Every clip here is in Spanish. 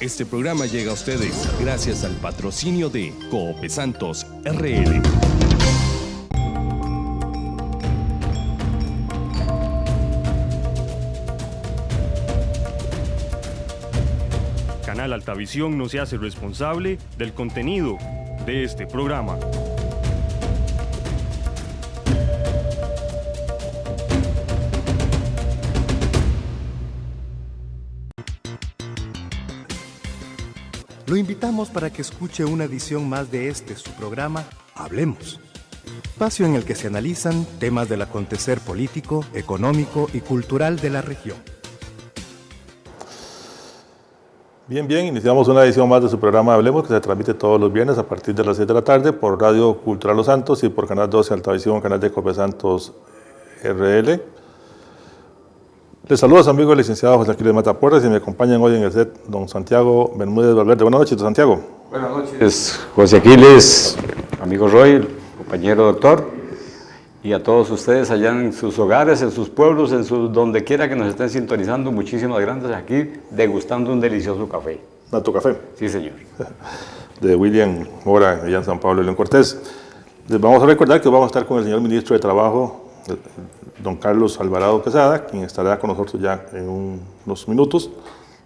Este programa llega a ustedes gracias al patrocinio de Cope Santos RL. Canal Altavisión no se hace responsable del contenido de este programa. Lo invitamos para que escuche una edición más de su programa, Hablemos. Espacio en el que se analizan temas del acontecer político, económico y cultural de la región. Bien, iniciamos una edición más de su programa Hablemos, que se transmite todos los viernes a partir de las 6 de la tarde por Radio Cultural Los Santos y por Canal 12 Altavisión, canal de Cope Santos RL. Les saludo a su amigo el licenciado José Aquiles Mataporras y me acompañan hoy en el set don Santiago Bermúdez Valverde. Buenas noches, don Santiago. Buenas noches, José Aquiles, amigo Roy, compañero doctor, y a todos ustedes allá en sus hogares, en sus pueblos, donde quiera que nos estén sintonizando. Muchísimas gracias, aquí degustando un delicioso café. ¿Nato Café? Sí, señor. De William Mora, allá en San Pablo y León Cortés. Les vamos a recordar que vamos a estar con el señor ministro de Trabajo, don Carlos Alvarado Quesada, quien estará con nosotros ya en unos minutos,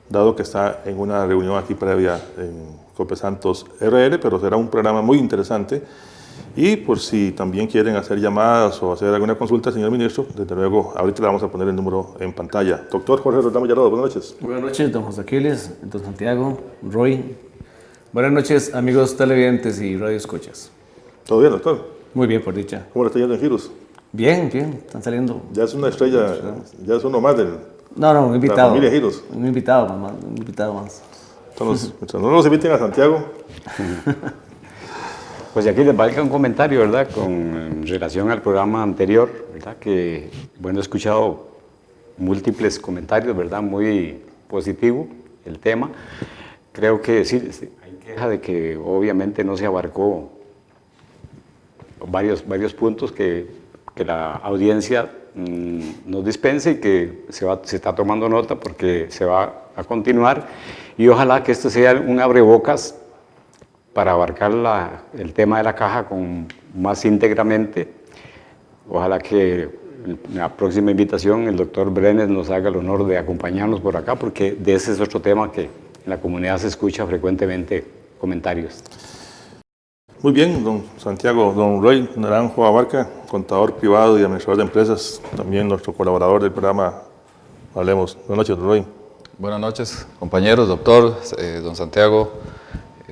dado que está en una reunión aquí previa en Cope Santos RL, pero será un programa muy interesante. Y por si también quieren hacer llamadas o hacer alguna consulta, señor ministro, desde luego, ahorita le vamos a poner el número en pantalla. Doctor Jorge Roldán Villarado, buenas noches. Buenas noches, don José Aquiles, don Santiago, Roy. Buenas noches, amigos televidentes y radioescuchas. ¿Todo bien, doctor? Muy bien, por dicha. ¿Cómo le está yendo en Giros? Bien, están saliendo. Ya es una estrella, ya es uno más del... No, un invitado. La familia Giros. Un invitado más. Entonces, mientras no nos inviten a Santiago... Pues aquí les valga un comentario, ¿verdad?, con relación al programa anterior, ¿verdad?, que, bueno, he escuchado múltiples comentarios, ¿verdad?, muy positivo el tema. Creo que sí, hay queja de que obviamente no se abarcó varios puntos que la audiencia nos dispense y que se está tomando nota porque se va a continuar, y ojalá que esto sea un abrebocas para abarcar el tema de la caja más íntegramente. Ojalá que en la próxima invitación el doctor Brenes nos haga el honor de acompañarnos por acá, porque de ese es otro tema que en la comunidad se escucha frecuentemente comentarios. Muy bien, don Santiago, don Roy Naranjo Abarca, contador privado y administrador de empresas, también nuestro colaborador del programa Hablemos. Buenas noches, don Roy. Buenas noches, compañeros, doctor, don Santiago,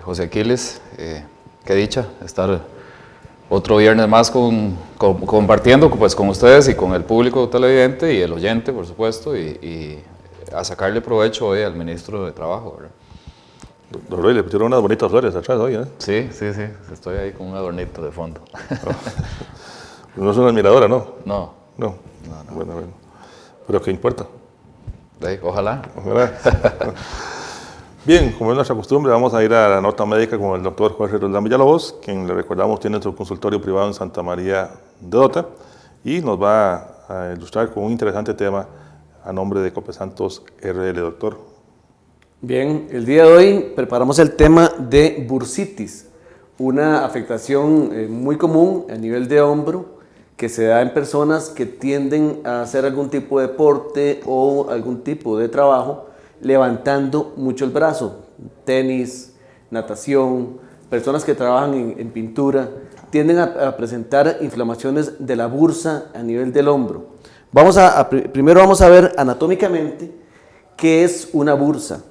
José Aquiles. Qué dicha estar otro viernes más compartiendo pues, con ustedes y con el público televidente y el oyente, por supuesto, y a sacarle provecho hoy al ministro de Trabajo, ¿verdad? Don Roy, le pusieron unas bonitas flores atrás hoy, ¿eh? Sí, estoy ahí con un adornito de fondo. No es una admiradora, ¿no? No. Bueno. Pero ¿qué importa? Ojalá. Bien, como es nuestra costumbre, vamos a ir a la nota médica con el doctor Jorge Roldán Villalobos, quien le recordamos tiene su consultorio privado en Santa María de Dota y nos va a ilustrar con un interesante tema a nombre de Cope Santos RL, doctor. Bien, el día de hoy preparamos el tema de bursitis, una afectación muy común a nivel de hombro que se da en personas que tienden a hacer algún tipo de deporte o algún tipo de trabajo levantando mucho el brazo, tenis, natación, personas que trabajan en pintura, tienden a presentar inflamaciones de la bursa a nivel del hombro. Primero vamos a ver anatómicamente qué es una bursa.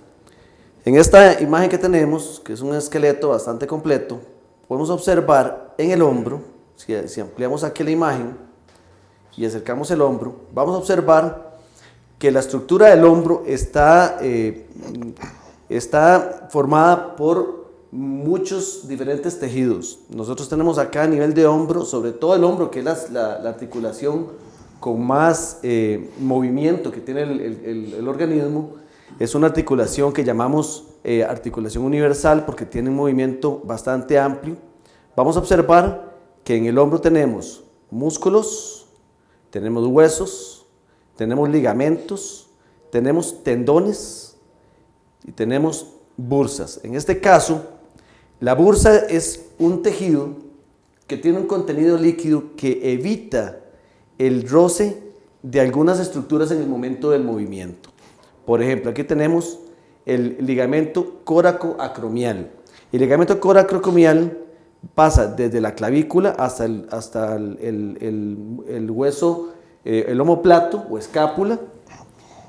En esta imagen que tenemos, que es un esqueleto bastante completo, podemos observar en el hombro, si ampliamos aquí la imagen y acercamos el hombro, vamos a observar que la estructura del hombro está formada por muchos diferentes tejidos. Nosotros tenemos acá a nivel de hombro, sobre todo el hombro, que es la articulación con más movimiento que tiene el organismo. Es una articulación que llamamos articulación universal porque tiene un movimiento bastante amplio. Vamos a observar que en el hombro tenemos músculos, tenemos huesos, tenemos ligamentos, tenemos tendones y tenemos bursas. En este caso, la bursa es un tejido que tiene un contenido líquido que evita el roce de algunas estructuras en el momento del movimiento. Por ejemplo, aquí tenemos el ligamento coracoacromial. El ligamento coracoacromial pasa desde la clavícula hasta el hueso, el omóplato o escápula,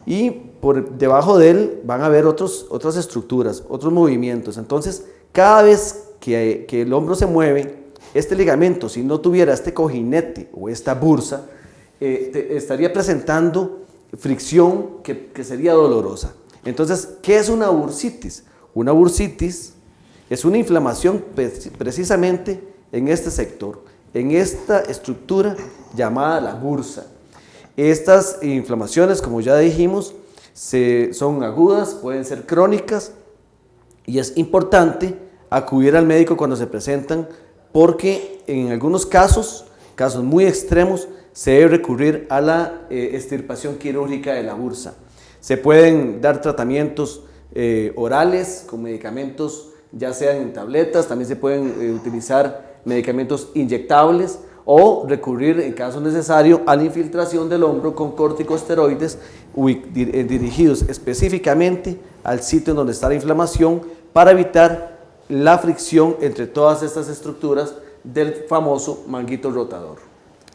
y por debajo de él van a haber otras estructuras, otros movimientos. Entonces, cada vez que el hombro se mueve, este ligamento, si no tuviera este cojinete o esta bursa, estaría presentando fricción que sería dolorosa. Entonces, ¿qué es una bursitis? Una bursitis es una inflamación precisamente en este sector, en esta estructura llamada la bursa. Estas inflamaciones, como ya dijimos, son agudas, pueden ser crónicas, y es importante acudir al médico cuando se presentan, porque en algunos casos muy extremos, se debe recurrir a la extirpación quirúrgica de la bursa. Se pueden dar tratamientos orales con medicamentos, ya sean en tabletas, también se pueden utilizar medicamentos inyectables, o recurrir, en caso necesario, a la infiltración del hombro con corticosteroides dirigidos específicamente al sitio en donde está la inflamación, para evitar la fricción entre todas estas estructuras del famoso manguito rotador.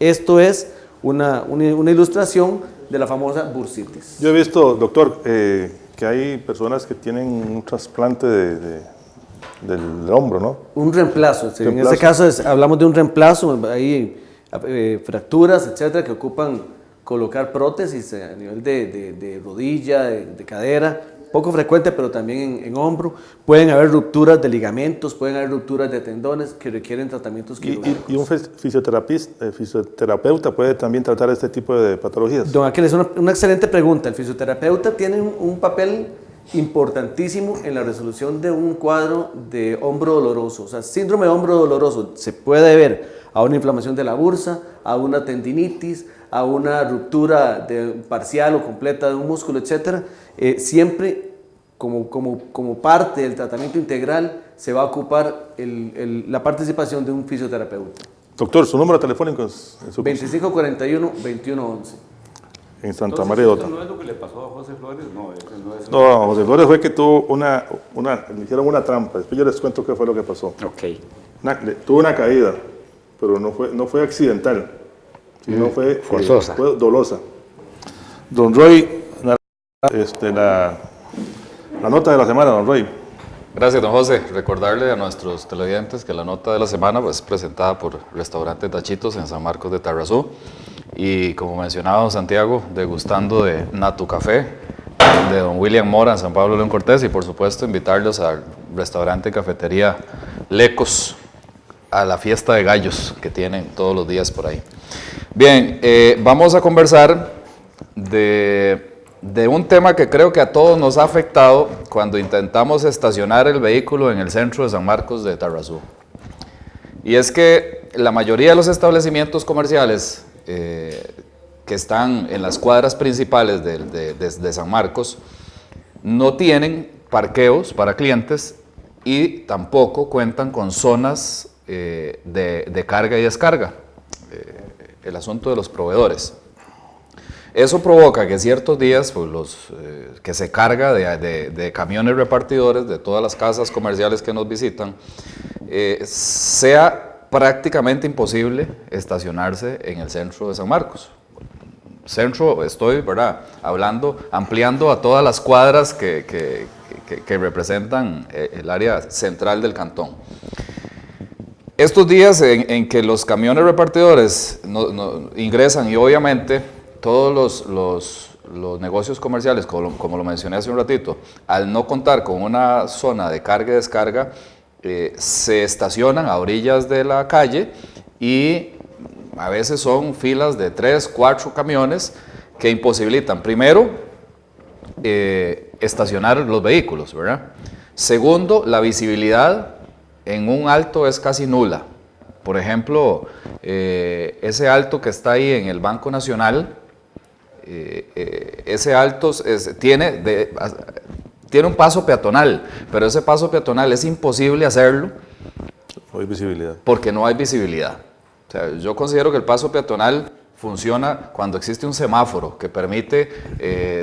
Esto es una ilustración de la famosa bursitis. Yo he visto, doctor, que hay personas que tienen un trasplante del hombro, ¿no? Un reemplazo. En este caso hablamos de un reemplazo, hay fracturas, etcétera, que ocupan colocar prótesis a nivel de rodilla, de cadera, poco frecuente, pero también en hombro. Pueden haber rupturas de ligamentos, pueden haber rupturas de tendones que requieren tratamientos quirúrgicos. ¿Y un fisioterapeuta puede también tratar este tipo de patologías? Don Aquel, es una excelente pregunta. El fisioterapeuta tiene un papel importantísimo en la resolución de un cuadro de hombro doloroso. O sea, síndrome de hombro doloroso se puede deber a una inflamación de la bursa, a una tendinitis, a una ruptura parcial o completa de un músculo, etc. Siempre como parte del tratamiento integral se va a ocupar la participación de un fisioterapeuta. Doctor, su número telefónico es 2541-2111. En Santa María de Ota. ¿No es lo que le pasó a José Flores? No, eso no es. No, José Flores fue que tuvo le hicieron una trampa. Después yo les cuento qué fue lo que pasó. Ok. Tuvo una caída, pero no fue accidental, sino fue forzosa. Fue dolosa. Don Roy, la nota de la semana, don Roy. Gracias, don José. Recordarle a nuestros televidentes que la nota de la semana es presentada por Restaurante Tachitos en San Marcos de Tarrazú. Y como mencionaba don Santiago, degustando de Natu Café, de don William Mora en San Pablo León Cortés, y por supuesto invitarlos al restaurante y cafetería Lecos, a la fiesta de gallos que tienen todos los días por ahí. Bien, vamos a conversar de un tema que creo que a todos nos ha afectado cuando intentamos estacionar el vehículo en el centro de San Marcos de Tarrazú. Y es que la mayoría de los establecimientos comerciales que están en las cuadras principales de San Marcos no tienen parqueos para clientes y tampoco cuentan con zonas de carga y descarga, el asunto de los proveedores. Eso provoca que ciertos días pues, que se carga de camiones repartidores de todas las casas comerciales que nos visitan, sea prácticamente imposible estacionarse en el centro de San Marcos. Centro, estoy, ¿verdad?, ampliando a todas las cuadras que representan el área central del cantón. Estos días en que los camiones repartidores ingresan y obviamente todos los negocios comerciales, como lo mencioné hace un ratito, al no contar con una zona de carga y descarga, se estacionan a orillas de la calle y a veces son filas de 3, 4 camiones que imposibilitan, primero, estacionar los vehículos, ¿verdad? Segundo, la visibilidad en un alto es casi nula. Por ejemplo, ese alto que está ahí en el Banco Nacional, ese alto tiene tiene un paso peatonal, pero ese paso peatonal es imposible hacerlo No hay visibilidad. porque no hay visibilidad. O sea, yo considero que el paso peatonal funciona cuando existe un semáforo que permite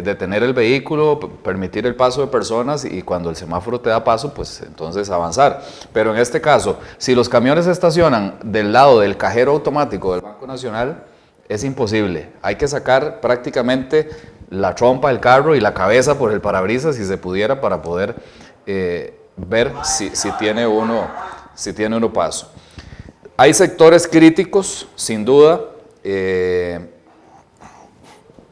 detener el vehículo, permitir el paso de personas, y cuando el semáforo te da paso, pues entonces avanzar. Pero en este caso, si los camiones se estacionan del lado del cajero automático del Banco Nacional, es imposible. Hay que sacar prácticamente la trompa del carro y la cabeza por el parabrisas, si se pudiera, para poder ver si tiene uno paso. Hay sectores críticos, sin duda.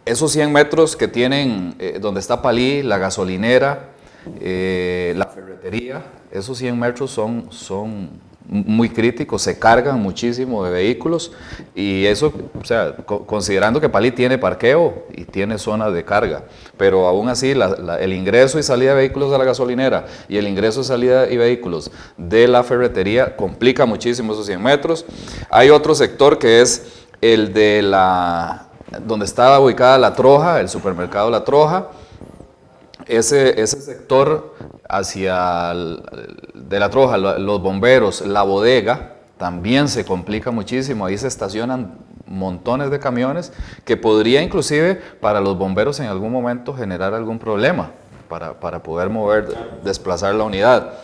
Esos 100 metros que tienen, donde está Palí, la gasolinera, la ferretería, esos 100 metros son muy críticos, se cargan muchísimo de vehículos, y eso, o sea, considerando que Palí tiene parqueo y tiene zona de carga, pero aún así el ingreso y salida de vehículos a la gasolinera y el ingreso y salida de vehículos de la ferretería complica muchísimo esos 100 metros. Hay otro sector que es el de donde está ubicada La Troja, el supermercado La Troja. Ese sector hacia de La Troja, los bomberos, la bodega, también se complica muchísimo. Ahí se estacionan montones de camiones que podría inclusive para los bomberos en algún momento generar algún problema para poder desplazar la unidad.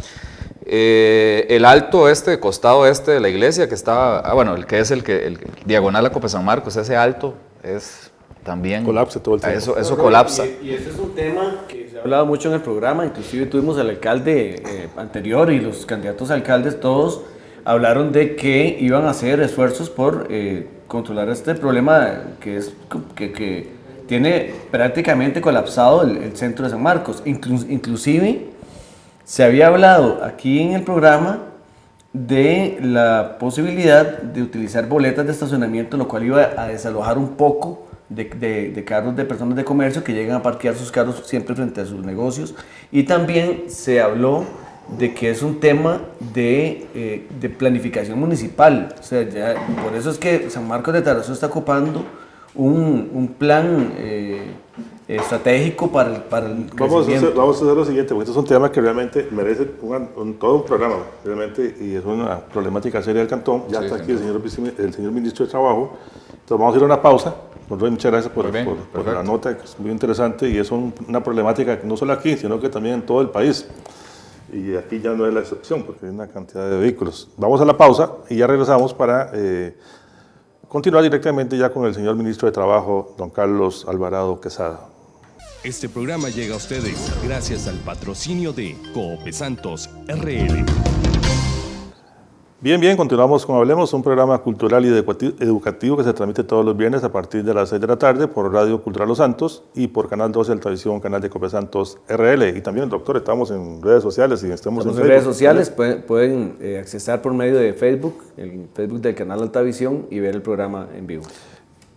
El alto costado de la iglesia, que está, el que es el diagonal a Cope San Marcos, ese alto es también... Colapsa todo el tiempo. Eso colapsa. Y ese es un tema que se ha hablado mucho en el programa, inclusive tuvimos al alcalde anterior y los candidatos a alcaldes, todos hablaron de que iban a hacer esfuerzos por controlar este problema que tiene prácticamente colapsado el centro de San Marcos. Inclusive se había hablado aquí en el programa de la posibilidad de utilizar boletas de estacionamiento, lo cual iba a desalojar un poco de carros de personas de comercio que llegan a parquear sus carros siempre frente a sus negocios. Y también se habló de que es un tema de planificación municipal. O sea, por eso es que San Marcos de Tarazú está ocupando un plan estratégico para el crecimiento. Vamos a hacer lo siguiente, porque esto es un tema que realmente merece todo un programa, realmente, y es una problemática seria del cantón. Ya está aquí el señor ministro de Trabajo. Entonces vamos a ir a una pausa. Muchas gracias por la nota, que es muy interesante, y es una problemática que no solo aquí, sino que también en todo el país. Y aquí ya no es la excepción, porque hay una cantidad de vehículos. Vamos a la pausa y ya regresamos para continuar directamente ya con el señor ministro de Trabajo, don Carlos Alvarado Quesada. Este programa llega a ustedes gracias al patrocinio de Cope Santos RL. Bien, continuamos con Hablemos, un programa cultural y educativo que se transmite todos los viernes a partir de las 6 de la tarde por Radio Cultural Los Santos y por Canal 12 de Televisión, canal de Cope Santos RL. Y también, doctor, estamos en redes sociales y estamos en redes sociales, pueden accesar por medio de Facebook, el Facebook del canal Altavisión, y ver el programa en vivo.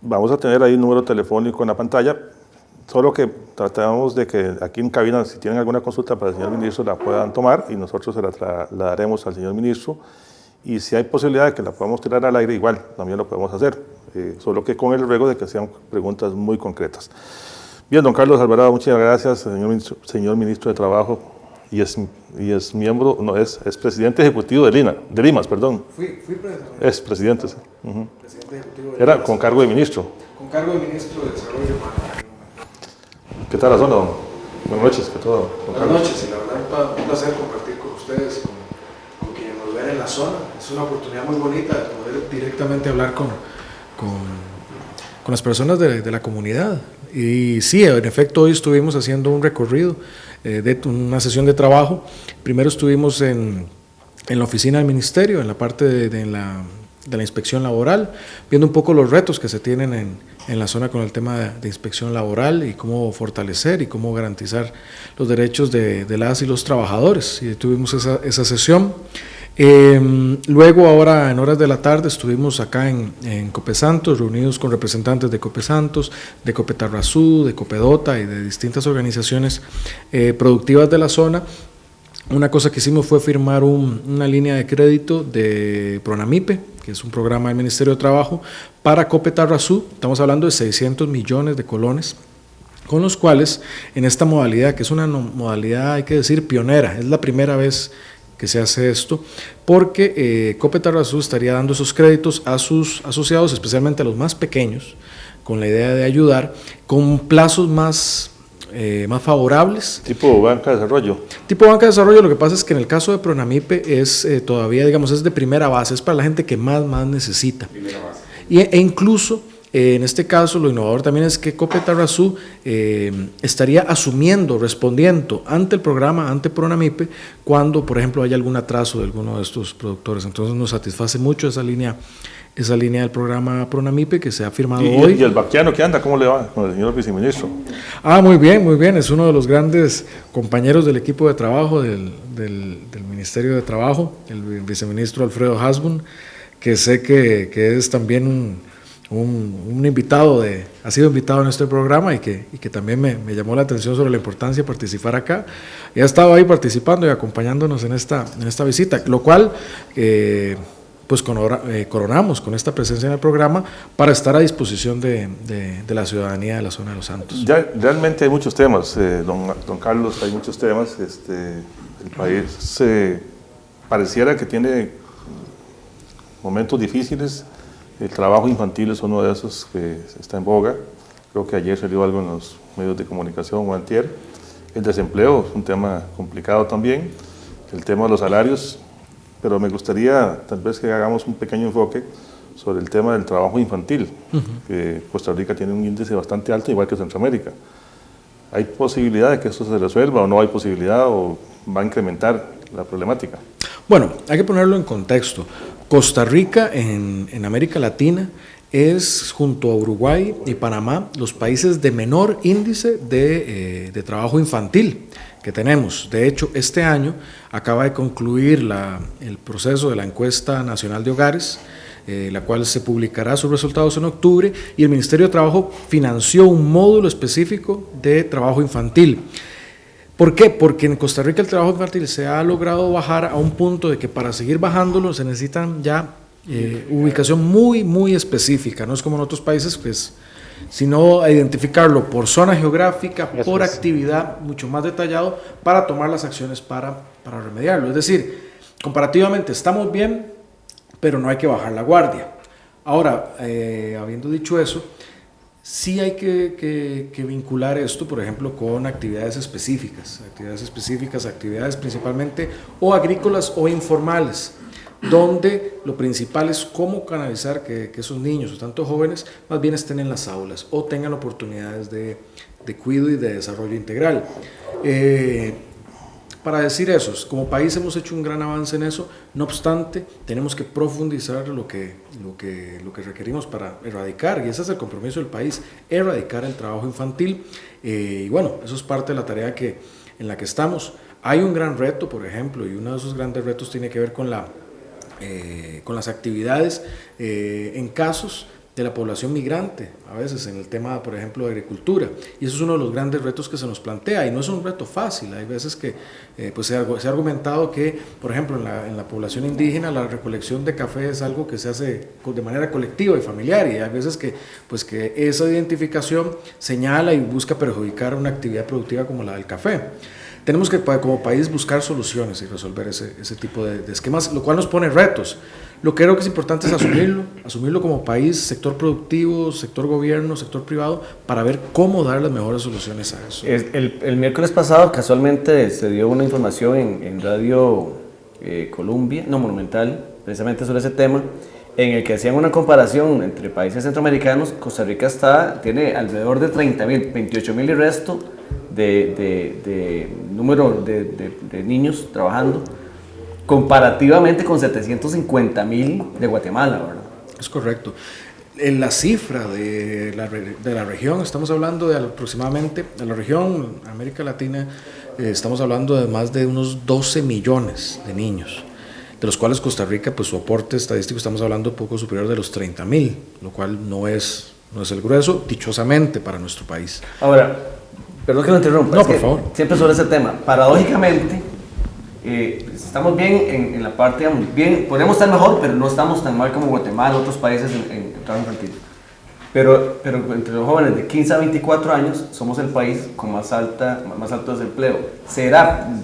Vamos a tener ahí un número telefónico en la pantalla, solo que tratamos de que aquí en cabina, si tienen alguna consulta para el señor ministro, la puedan tomar y nosotros se la daremos al señor ministro. Y si hay posibilidad de que la podamos tirar al aire, igual, también lo podemos hacer, solo que con el ruego de que sean preguntas muy concretas. Bien, don Carlos Alvarado, muchas gracias, señor ministro de Trabajo, y es miembro, no, es presidente ejecutivo de Limas, perdón. Fui presidente. Es presidente, sí. Presidente ejecutivo de Era Limas. con cargo de ministro. Con cargo de ministro de Desarrollo Humano. ¿Qué tal la zona, don? Buenas noches, ¿qué todo? Buenas noches, y la verdad un placer compartir con ustedes, con quienes nos ven en la zona. Es una oportunidad muy bonita de poder directamente hablar con las personas de la comunidad. Y sí, en efecto, hoy estuvimos haciendo un recorrido, una sesión de trabajo. Primero estuvimos en la oficina del ministerio, en la parte de la inspección laboral, viendo un poco los retos que se tienen en la zona con el tema de inspección laboral y cómo fortalecer y cómo garantizar los derechos de las y los trabajadores. Y tuvimos esa sesión. Luego, ahora en horas de la tarde, estuvimos acá en Cope Santos, reunidos con representantes de Cope Santos, de Cope Tarrazú, de Copedota y de distintas organizaciones productivas de la zona. Una cosa que hicimos fue firmar una línea de crédito de Pronamipe, que es un programa del Ministerio de Trabajo, para Cope Tarrazú. Estamos hablando de 600 millones de colones con los cuales en esta modalidad, que es una modalidad, hay que decir, pionera, es la primera vez que se hace esto, porque Cope Tarrazú estaría dando esos créditos a sus asociados, especialmente a los más pequeños, con la idea de ayudar, con plazos más favorables. Tipo banca de desarrollo. Tipo banca de desarrollo, lo que pasa es que en el caso de Pronamipe es todavía, digamos, es de primera base, es para la gente que más necesita. Primera base. E incluso, en este caso, lo innovador también es que Cope Tarrazú estaría asumiendo, respondiendo ante el programa, ante Pronamipe, cuando, por ejemplo, haya algún atraso de alguno de estos productores. Entonces nos satisface mucho esa línea del programa Pronamipe que se ha firmado hoy. ¿Y el Baquiano qué anda? ¿Cómo le va con el señor viceministro? Muy bien, es uno de los grandes compañeros del equipo de trabajo del Ministerio de Trabajo, el viceministro Alfredo Hasbun, que sé que es también un invitado, ha sido invitado en este programa y que también me llamó la atención sobre la importancia de participar acá. Y ha estado ahí participando y acompañándonos en esta visita, lo cual pues coronamos con esta presencia en el programa para estar a disposición de la ciudadanía de la zona de Los Santos. Ya, realmente hay muchos temas, don Carlos, hay muchos temas. El país pareciera que tiene momentos difíciles. El trabajo infantil es uno de esos que está en boga. Creo que ayer salió algo en los medios de comunicación o antier. El desempleo es un tema complicado también. El tema de los salarios. Pero me gustaría tal vez que hagamos un pequeño enfoque sobre el tema del trabajo infantil. Costa Rica tiene un índice bastante alto, igual que Centroamérica. ¿Hay posibilidad de que esto se resuelva o no hay posibilidad o va a incrementar la problemática? Bueno, hay que ponerlo en contexto. Costa Rica en América Latina es, junto a Uruguay y Panamá, los países de menor índice de trabajo infantil que tenemos. De hecho, este año acaba de concluir el proceso de la encuesta nacional de hogares, la cual se publicará sus resultados en octubre, y el Ministerio de Trabajo financió un módulo específico de trabajo infantil. ¿Por qué? Porque en Costa Rica el trabajo infantil se ha logrado bajar a un punto de que para seguir bajándolo se necesitan ya ubicación muy específica. No es como en otros países, pues, sino identificarlo por zona geográfica, por actividad, mucho más detallado para tomar las acciones para remediarlo. Es decir, comparativamente estamos bien, pero no hay que bajar la guardia. Ahora, habiendo dicho eso, sí hay que vincular esto, por ejemplo, con actividades específicas, actividades principalmente o agrícolas o informales, donde lo principal es cómo canalizar que esos niños o tanto jóvenes más bien estén en las aulas o tengan oportunidades de cuidado y de desarrollo integral. Para decir eso, como país hemos hecho un gran avance en eso, no obstante, tenemos que profundizar lo que requerimos para erradicar, y ese es el compromiso del país, erradicar el trabajo infantil, y bueno, eso es parte de la tarea en la que estamos. Hay un gran reto, por ejemplo, y uno de esos grandes retos tiene que ver con las actividades en casos de la población migrante, a veces en el tema, por ejemplo, de agricultura, y eso es uno de los grandes retos que se nos plantea, y no es un reto fácil. Hay veces que pues se ha argumentado que, por ejemplo, en la población indígena la recolección de café es algo que se hace de manera colectiva y familiar, y hay veces que esa identificación señala y busca perjudicar una actividad productiva como la del café. Tenemos que, como país, buscar soluciones y resolver ese tipo de esquemas, lo cual nos pone retos. Lo que creo que es importante es asumirlo como país, sector productivo, sector gobierno, sector privado, para ver cómo dar las mejores soluciones a eso. El miércoles pasado, casualmente, se dio una información en Radio Colombia, Monumental, precisamente sobre ese tema, en el que hacían una comparación entre países centroamericanos. Costa Rica tiene alrededor de 30.000, 28.000 y resto de número de niños trabajando, comparativamente con 750.000 de Guatemala, ¿verdad? Es correcto. En la cifra de la región, estamos hablando de aproximadamente, de la región América Latina, estamos hablando de más de unos 12 millones de niños, de los cuales Costa Rica, pues su aporte estadístico, estamos hablando poco superior de los 30.000, lo cual no es el grueso, dichosamente, para nuestro país. Ahora, perdón que lo interrumpa. No, por favor. Siempre sobre ese tema. Paradójicamente, estamos bien en la parte, digamos, bien, podríamos estar mejor, pero no estamos tan mal como Guatemala, otros países en trabajo infantil. Pero entre los jóvenes de 15 a 24 años somos el país con más alto desempleo.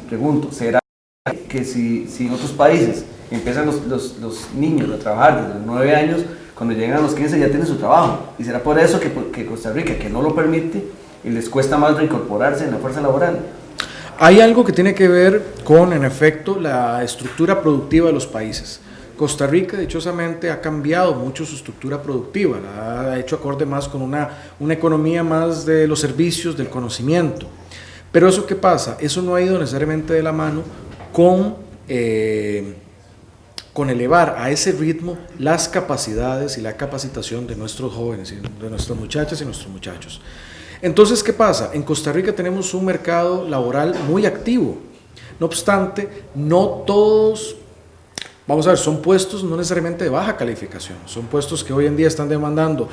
Pregunto, ¿será que si en otros países empiezan los niños a trabajar desde los 9 años, cuando llegan a los 15 ya tienen su trabajo? ¿Y será por eso que Costa Rica, que no lo permite, y les cuesta más reincorporarse en la fuerza laboral? Hay algo que tiene que ver con, en efecto, la estructura productiva de los países. Costa Rica, dichosamente, ha cambiado mucho su estructura productiva, la ha hecho acorde más con una economía más de los servicios, del conocimiento. Pero ¿eso qué pasa? Eso no ha ido necesariamente de la mano con elevar a ese ritmo las capacidades y la capacitación de nuestros jóvenes, de nuestras muchachas y nuestros muchachos. Entonces, ¿qué pasa? En Costa Rica tenemos un mercado laboral muy activo. No obstante, no todos, vamos a ver, son puestos no necesariamente de baja calificación, son puestos que hoy en día están demandando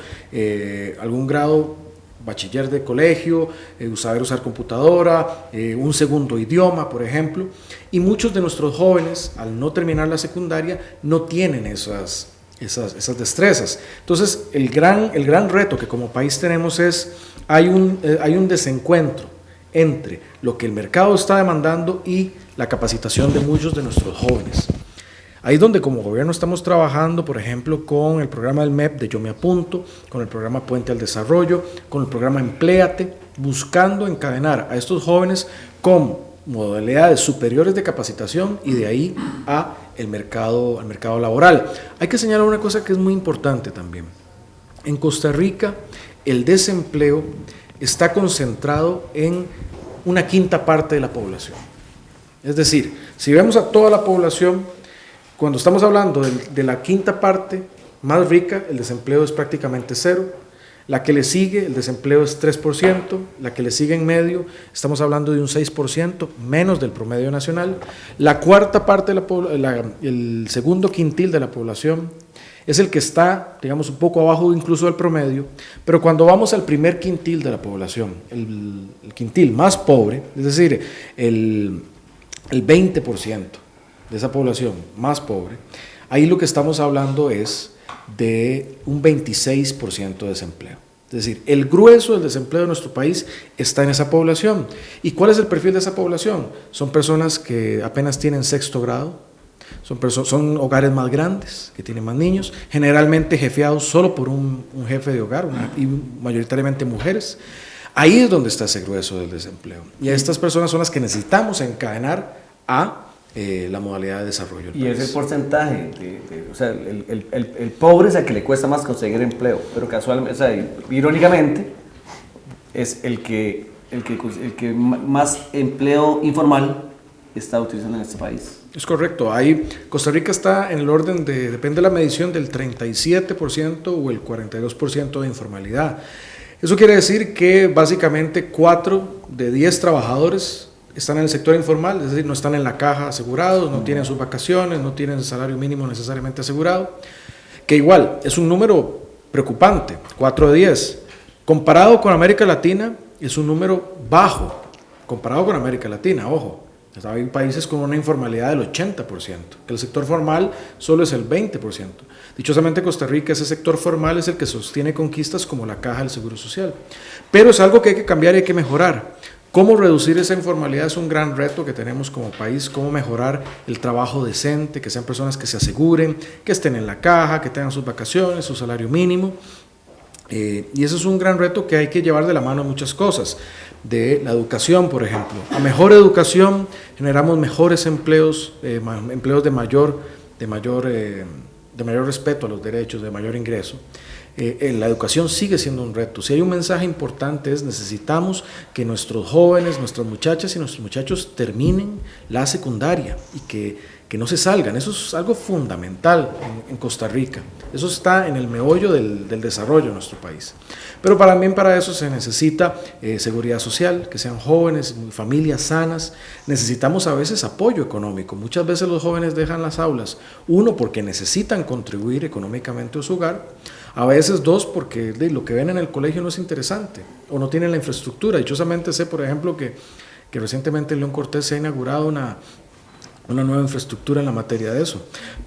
algún grado, bachiller de colegio, saber usar computadora, un segundo idioma, por ejemplo, y muchos de nuestros jóvenes, al no terminar la secundaria, no tienen esas destrezas. Entonces, el gran reto que como país tenemos es, hay un desencuentro entre lo que el mercado está demandando y la capacitación de muchos de nuestros jóvenes. Ahí es donde como gobierno estamos trabajando, por ejemplo, con el programa del MEP de Yo Me Apunto, con el programa Puente al Desarrollo, con el programa Empléate, buscando encadenar a estos jóvenes con modalidades superiores de capacitación y de ahí al mercado laboral. Hay que señalar una cosa que es muy importante también. En Costa Rica, el desempleo está concentrado en una quinta parte de la población. Es decir, si vemos a toda la población, cuando estamos hablando de la quinta parte más rica, el desempleo es prácticamente cero. La que le sigue, el desempleo es 3%. La que le sigue en medio, estamos hablando de un 6%, menos del promedio nacional. La cuarta parte, el segundo quintil de la población, es el que está, digamos, un poco abajo incluso del promedio. Pero cuando vamos al primer quintil de la población, el quintil más pobre, es decir, el 20%, de esa población más pobre, ahí lo que estamos hablando es de un 26% de desempleo. Es decir, el grueso del desempleo de nuestro país está en esa población. ¿Y cuál es el perfil de esa población? Son personas que apenas tienen sexto grado, son hogares más grandes, que tienen más niños, generalmente jefeados solo por un jefe de hogar, y mayoritariamente mujeres. Ahí es donde está ese grueso del desempleo. Y a estas personas son las que necesitamos encadenar a la modalidad de desarrollo. Y ese porcentaje, o sea, el pobre es el que le cuesta más conseguir empleo, pero casualmente, o sea, irónicamente, es el que más empleo informal está utilizando en este país. Es correcto. Ahí Costa Rica está en el orden depende de la medición, del 37% o el 42% de informalidad. Eso quiere decir que básicamente 4 de 10 trabajadores están en el sector informal, es decir, no están en la caja asegurados, no tienen sus vacaciones, no tienen el salario mínimo necesariamente asegurado, que igual es un número preocupante, 4 de 10. Comparado con América Latina, es un número bajo, comparado con América Latina, ojo. Hay países con una informalidad del 80%, que el sector formal solo es el 20%. Dichosamente Costa Rica, ese sector formal es el que sostiene conquistas como la Caja del Seguro Social. Pero es algo que hay que cambiar y hay que mejorar. ¿Cómo reducir esa informalidad? Es un gran reto que tenemos como país, cómo mejorar el trabajo decente, que sean personas que se aseguren, que estén en la caja, que tengan sus vacaciones, su salario mínimo. Y eso es un gran reto que hay que llevar de la mano muchas cosas. De la educación, por ejemplo. A mejor educación generamos mejores empleos, empleos de mayor respeto a los derechos, de mayor ingreso. La educación sigue siendo un reto. Si hay un mensaje importante es necesitamos que nuestros jóvenes, nuestras muchachas y nuestros muchachos terminen la secundaria y que no se salgan. Eso es algo fundamental en Costa Rica. Eso está en el meollo del desarrollo de nuestro país. Pero también para eso se necesita seguridad social, que sean jóvenes, familias sanas. Necesitamos a veces apoyo económico. Muchas veces los jóvenes dejan las aulas, 1, porque necesitan contribuir económicamente a su hogar, a veces 2, porque lo que ven en el colegio no es interesante o no tienen la infraestructura. Dichosamente sé, por ejemplo, que recientemente en León Cortés se ha inaugurado una nueva infraestructura en la materia de eso.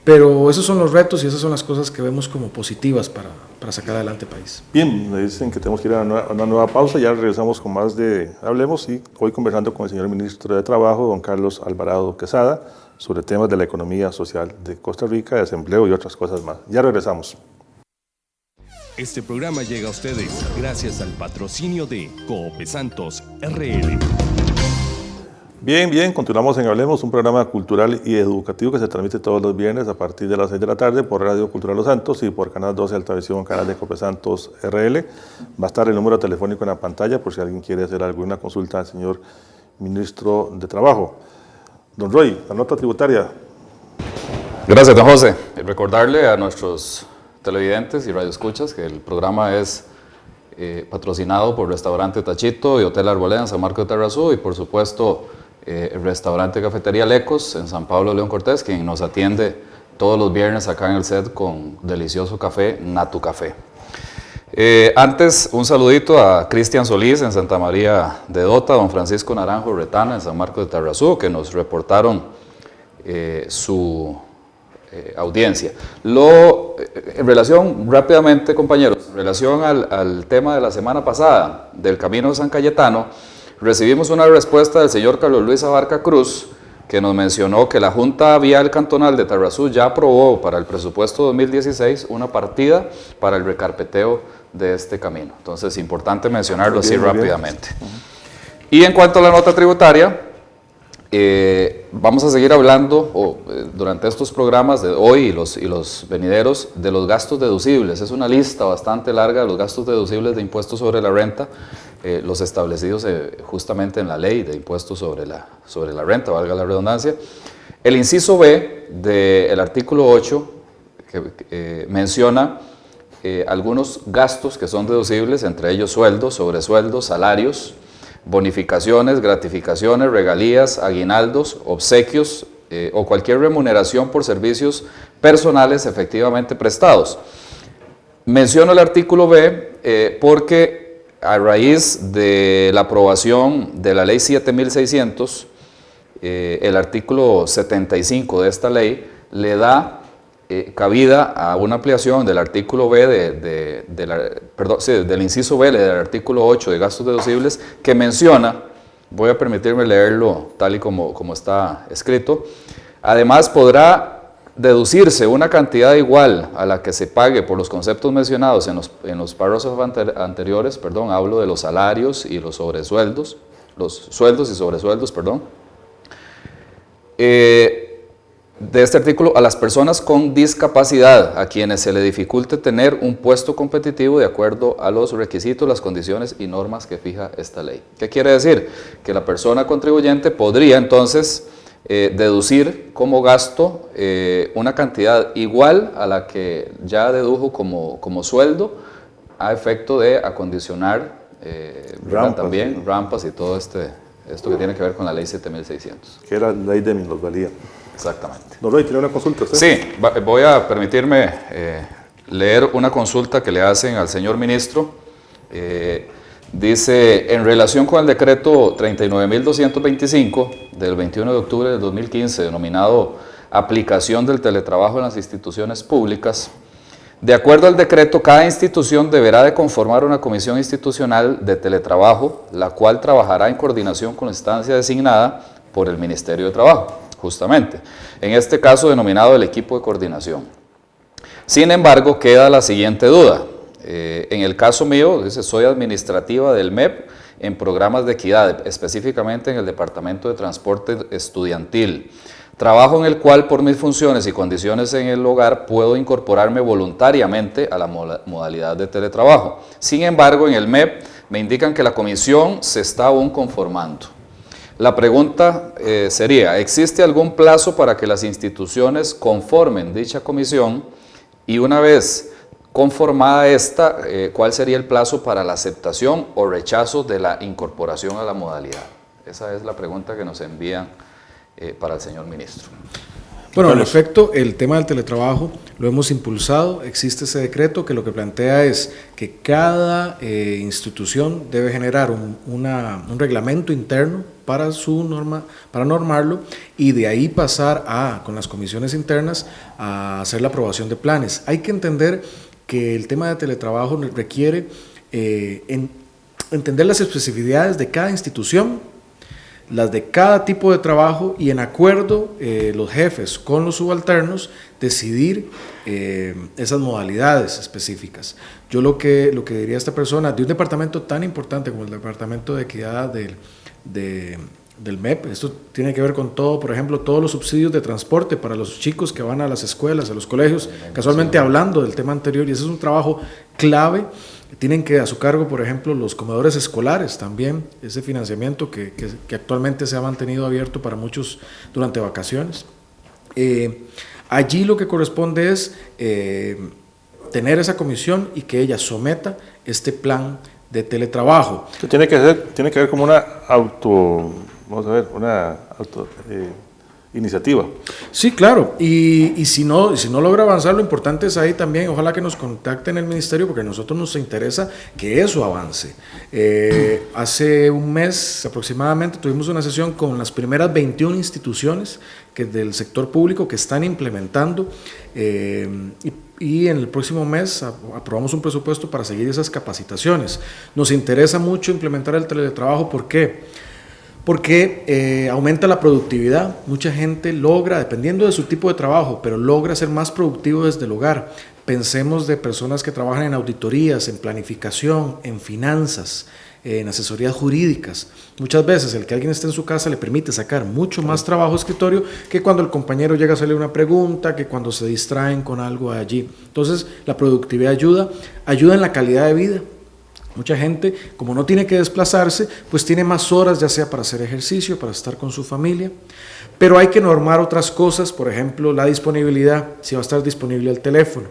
Pero esos son los retos y esas son las cosas que vemos como positivas para sacar adelante el país. Bien, me dicen que tenemos que ir a una nueva pausa, ya regresamos con más de Hablemos y hoy conversando con el señor ministro de Trabajo, don Carlos Alvarado Quesada, sobre temas de la economía social de Costa Rica, desempleo y otras cosas más. Ya regresamos. Este programa llega a ustedes gracias al patrocinio de Cope Santos RL. Bien, continuamos en Hablemos, un programa cultural y educativo que se transmite todos los viernes a partir de las 6 de la tarde por Radio Cultural Los Santos y por Canal 12 Altavisión, canal de Cope Santos RL. Va a estar el número telefónico en la pantalla por si alguien quiere hacer alguna consulta al señor ministro de Trabajo. Don Roy, la nota tributaria. Gracias, don José. Recordarle a nuestros televidentes y radioescuchas que el programa es patrocinado por Restaurante Tachito y Hotel Arboleda en San Marcos de Tarrazú y por supuesto el Restaurante Cafetería Lecos en San Pablo León Cortés, quien nos atiende todos los viernes acá en el set con delicioso café, Natu Café. Antes, un saludito a Cristian Solís en Santa María de Dota, don Francisco Naranjo Retana en San Marcos de Tarrazú, que nos reportaron su audiencia. En relación, rápidamente compañeros, en relación al tema de la semana pasada del Camino de San Cayetano, recibimos una respuesta del señor Carlos Luis Abarca Cruz, que nos mencionó que la Junta Vial Cantonal de Tarrazú ya aprobó para el presupuesto 2016 una partida para el recarpeteo de este camino. Entonces, importante mencionarlo así rápidamente. Y en cuanto a la nota tributaria, vamos a seguir hablando durante estos programas de hoy y los venideros de los gastos deducibles. Es una lista bastante larga de los gastos deducibles de impuestos sobre la renta, los establecidos justamente en la ley de impuestos sobre la renta, valga la redundancia. El inciso B del artículo 8 que menciona algunos gastos que son deducibles, entre ellos sueldos, sobresueldos, salarios, bonificaciones, gratificaciones, regalías, aguinaldos, obsequios o cualquier remuneración por servicios personales efectivamente prestados. Menciono el artículo B porque a raíz de la aprobación de la ley 7600, el artículo 75 de esta ley le da cabida a una ampliación del artículo B del inciso B del artículo 8 de gastos deducibles que menciona, voy a permitirme leerlo tal y como está escrito, además podrá deducirse una cantidad igual a la que se pague por los conceptos mencionados en los párrafos anteriores, hablo de los salarios y los sobresueldos, los sueldos y sobresueldos, de este artículo a las personas con discapacidad, a quienes se le dificulte tener un puesto competitivo de acuerdo a los requisitos, las condiciones y normas que fija esta ley. ¿Qué quiere decir? Que la persona contribuyente podría entonces deducir como gasto una cantidad igual a la que ya dedujo como sueldo a efecto de acondicionar rampas y todo esto que tiene que ver con la ley 7600. Que era la ley de minusvalía. Exactamente. Don Roy, ¿tiene una consulta usted? Sí, voy a permitirme leer una consulta que le hacen al señor ministro. Dice, en relación con el decreto 39.225 del 21 de octubre del 2015, denominado Aplicación del teletrabajo en las instituciones públicas, de acuerdo al decreto, cada institución deberá de conformar una comisión institucional de teletrabajo, la cual trabajará en coordinación con la instancia designada por el Ministerio de Trabajo, justamente. En este caso, denominado el equipo de coordinación. Sin embargo, queda la siguiente duda. En el caso mío, dice, soy administrativa del MEP en programas de equidad, específicamente en el Departamento de Transporte Estudiantil. Trabajo en el cual, por mis funciones y condiciones en el hogar, puedo incorporarme voluntariamente a la modalidad de teletrabajo. Sin embargo, en el MEP me indican que la comisión se está aún conformando. La pregunta sería, ¿existe algún plazo para que las instituciones conformen dicha comisión? Y una vez conformada esta, ¿cuál sería el plazo para la aceptación o rechazo de la incorporación a la modalidad? Esa es la pregunta que nos envían para el señor ministro. Bueno, en efecto, el tema del teletrabajo lo hemos impulsado, existe ese decreto que lo que plantea es que cada institución debe generar un reglamento interno para para normarlo y de ahí pasar con las comisiones internas a hacer la aprobación de planes. Hay que entender que el tema de teletrabajo requiere entender las especificidades de cada institución, las de cada tipo de trabajo y en acuerdo los jefes con los subalternos decidir esas modalidades específicas. Yo lo que diría a esta persona de un departamento tan importante como el Departamento de Equidad del MEP, esto tiene que ver con todo, por ejemplo, todos los subsidios de transporte para los chicos que van a las escuelas, a los colegios, casualmente hablando del tema anterior, y ese es un trabajo clave. Tienen que a su cargo, por ejemplo, los comedores escolares también, ese financiamiento que actualmente se ha mantenido abierto para muchos durante vacaciones. Allí lo que corresponde es tener esa comisión y que ella someta este plan de teletrabajo. Tiene que ver como una iniciativa. Sí, claro, y si no logra avanzar, lo importante es ahí también, ojalá que nos contacten en el ministerio, porque a nosotros nos interesa que eso avance. Hace un mes aproximadamente tuvimos una sesión con las primeras 21 instituciones del sector público que están implementando, y en el próximo mes aprobamos un presupuesto para seguir esas capacitaciones. Nos interesa mucho implementar el teletrabajo, ¿por qué? Porque aumenta la productividad. Mucha gente logra, dependiendo de su tipo de trabajo, pero logra ser más productivo desde el hogar. Pensemos de personas que trabajan en auditorías, en planificación, en finanzas, en asesorías jurídicas. Muchas veces el que alguien esté en su casa le permite sacar mucho más trabajo de escritorio que cuando el compañero llega a hacerle una pregunta, que cuando se distraen con algo allí. Entonces, la productividad ayuda en la calidad de vida. Mucha gente, como no tiene que desplazarse, pues tiene más horas, ya sea para hacer ejercicio, para estar con su familia. Pero hay que normar otras cosas, por ejemplo, la disponibilidad, si va a estar disponible el teléfono,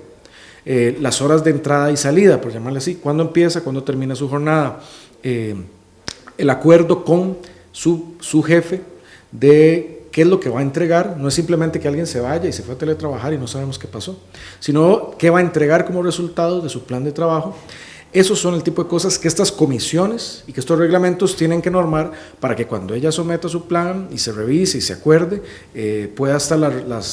las horas de entrada y salida, por llamarle así, cuándo empieza, cuándo termina su jornada, el acuerdo con su jefe de qué es lo que va a entregar. No es simplemente que alguien se vaya y se fue a teletrabajar y no sabemos qué pasó, sino qué va a entregar como resultado de su plan de trabajo. Esos son el tipo de cosas que estas comisiones y que estos reglamentos tienen que normar para que cuando ella someta su plan y se revise y se acuerde, pueda estar la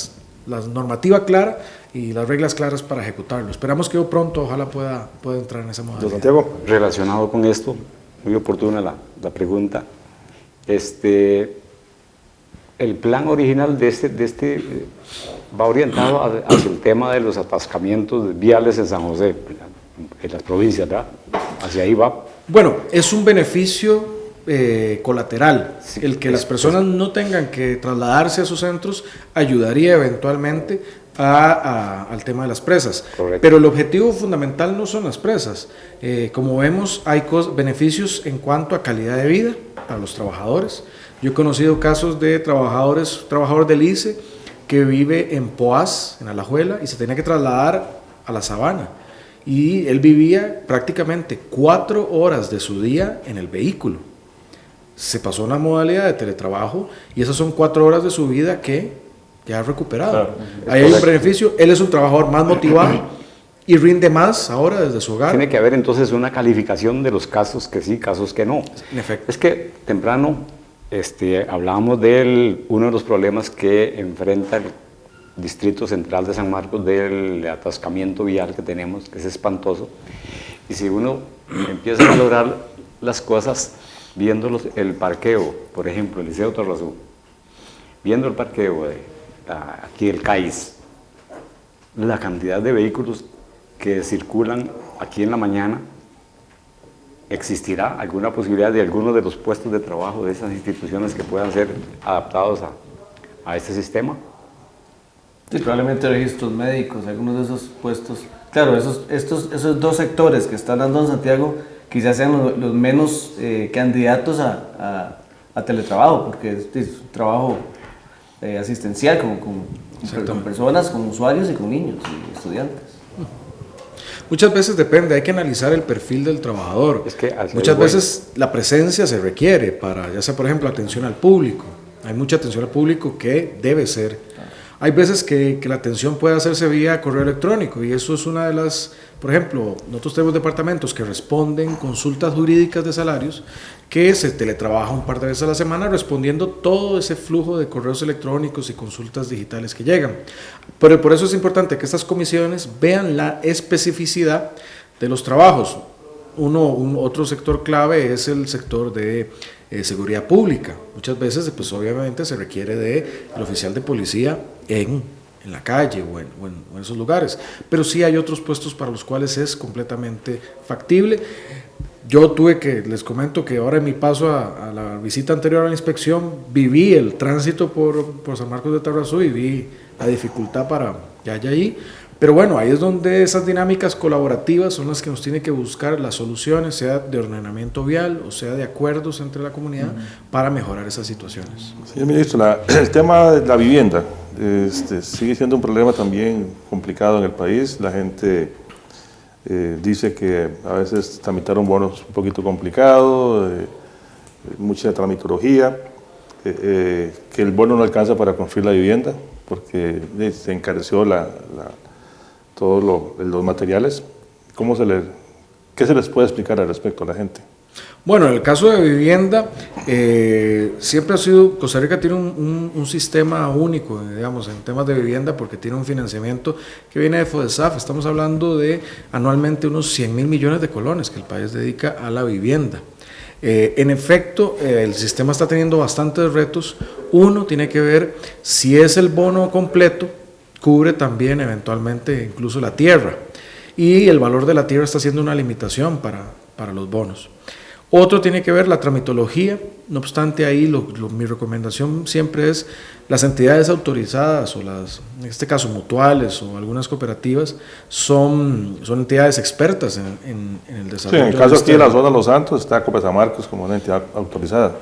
normativa clara y las reglas claras para ejecutarlo. Esperamos que pronto, ojalá pueda entrar en esa modalidad. Don Santiago. Relacionado con esto, muy oportuna la pregunta. El plan original de este va orientado hacia el tema de los atascamientos viales en San José, en las provincias, ¿verdad? Hacia ahí va. Bueno, es un beneficio colateral. Sí, el que las personas no tengan que trasladarse a sus centros ayudaría eventualmente al tema de las presas. Correcto. Pero el objetivo fundamental no son las presas. Como vemos, hay beneficios en cuanto a calidad de vida para los trabajadores. Yo he conocido casos de trabajador del ICE que vive en Poás, en Alajuela, y se tenía que trasladar a la Sabana. Y él vivía prácticamente 4 horas de su día en el vehículo. Se pasó a una modalidad de teletrabajo y esas son 4 horas de su vida que ya ha recuperado. Claro, ahí hay un beneficio. Él es un trabajador más motivado y rinde más ahora desde su hogar. Tiene que haber entonces una calificación de los casos que sí, casos que no. En efecto. Es que temprano hablábamos de uno de los problemas que enfrenta el Distrito Central de San Marcos, del atascamiento vial que tenemos, que es espantoso. Y si uno empieza a valorar las cosas viendo el parqueo, por ejemplo, el Liceo Torrazú, viendo el parqueo aquí del CAIS, la cantidad de vehículos que circulan aquí en la mañana, ¿existirá alguna posibilidad de alguno de los puestos de trabajo de esas instituciones que puedan ser adaptados a este sistema? Sí, probablemente registros médicos, algunos de esos puestos. Claro, esos dos sectores que está hablando don Santiago quizás sean los menos candidatos a teletrabajo, porque es un trabajo asistencial con personas, con usuarios y con niños y estudiantes. Muchas veces depende, hay que analizar el perfil del trabajador. Muchas veces la presencia se requiere para, ya sea por ejemplo, atención al público. Hay mucha atención al público que debe ser Hay veces que la atención puede hacerse vía correo electrónico y eso es una de las, por ejemplo, nosotros tenemos departamentos que responden consultas jurídicas de salarios que se teletrabaja un par de veces a la semana respondiendo todo ese flujo de correos electrónicos y consultas digitales que llegan. Pero por eso es importante que estas comisiones vean la especificidad de los trabajos. Otro sector clave es el sector de seguridad pública. Muchas veces, pues obviamente se requiere del oficial de policía en la calle o en esos lugares, pero sí hay otros puestos para los cuales es completamente factible. Yo les comento que ahora en mi paso a la visita anterior a la inspección, viví el tránsito por San Marcos de Tarrazú y vi la dificultad para que haya ahí. Pero bueno, ahí es donde esas dinámicas colaborativas son las que nos tienen que buscar las soluciones, sea de ordenamiento vial o sea de acuerdos entre la comunidad para mejorar esas situaciones. Señor ministro, el tema de la vivienda sigue siendo un problema también complicado en el país. La gente dice que a veces tramitar un bono es un poquito complicado, mucha tramitología, que el bono no alcanza para construir la vivienda porque se encareció todos los materiales. ¿Qué se les puede explicar al respecto a la gente? Bueno, en el caso de vivienda, siempre ha sido, Costa Rica tiene un sistema único, digamos, en temas de vivienda, porque tiene un financiamiento que viene de FODESAF. Estamos hablando de anualmente unos 100.000 millones de colones que el país dedica a la vivienda. En efecto, el sistema está teniendo bastantes retos. Uno tiene que ver si es el bono completo, cubre también eventualmente incluso la tierra, y el valor de la tierra está siendo una limitación para los bonos. Otro tiene que ver la tramitología. No obstante, ahí mi recomendación siempre es las entidades autorizadas o en este caso mutuales o algunas cooperativas son entidades expertas en el desarrollo. Sí, en el caso aquí de la zona de Los Santos está Copesa Marcos como una entidad autorizada.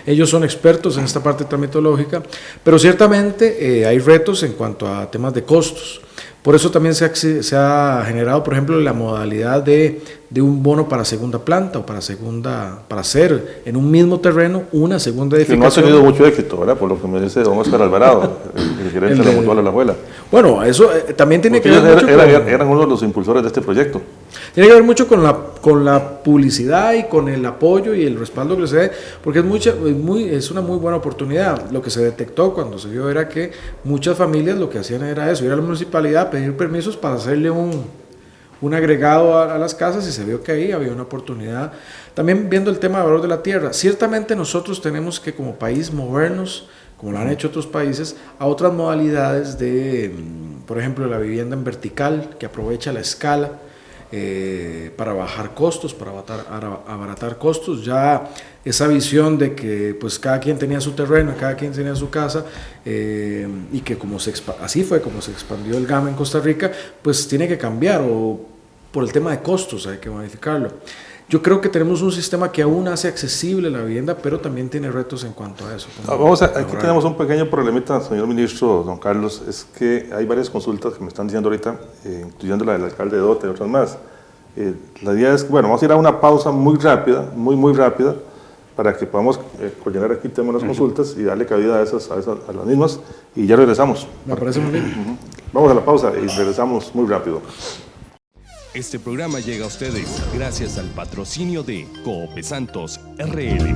Ellos son expertos en esta parte tramitológica, pero ciertamente hay retos en cuanto a temas de costos. Por eso también se ha generado, por ejemplo, la modalidad de un bono para segunda planta o para hacer en un mismo terreno una segunda edificación. Que no ha tenido mucho éxito, ¿verdad? Por lo que me dice don Oscar Alvarado, el gerente de la Mutual de la Abuela. Bueno, eso también tiene que ver mucho eran uno de los impulsores de este proyecto. Tiene que ver mucho con la publicidad y con el apoyo y el respaldo que se dé, porque es una muy buena oportunidad. Lo que se detectó cuando se vio era que muchas familias lo que hacían era eso, ir a la municipalidad, pedir permisos para hacerle un agregado a las casas, y se vio que ahí había una oportunidad. También viendo el tema del valor de la tierra, ciertamente nosotros tenemos que como país movernos, como lo han hecho otros países, a otras modalidades por ejemplo, la vivienda en vertical, que aprovecha la escala para bajar costos, para abaratar costos. Ya esa visión de que pues cada quien tenía su terreno, cada quien tenía su casa, y que así fue como se expandió el GAM en Costa Rica, pues tiene que cambiar, o por el tema de costos hay que modificarlo. Yo creo que tenemos un sistema que aún hace accesible la vivienda, pero también tiene retos en cuanto a eso. Aquí tenemos un pequeño problemita, señor ministro, don Carlos, es que hay varias consultas que me están diciendo ahorita, incluyendo la del alcalde de Dota y otras más. La idea es que, bueno, vamos a ir a una pausa muy rápida, muy rápida, para que podamos coordinar aquí el tema de las consultas y darle cabida a las mismas, y ya regresamos. Me parece muy bien. Vamos a la pausa y regresamos muy rápido. Este programa llega a ustedes gracias al patrocinio de Coopesantos RL.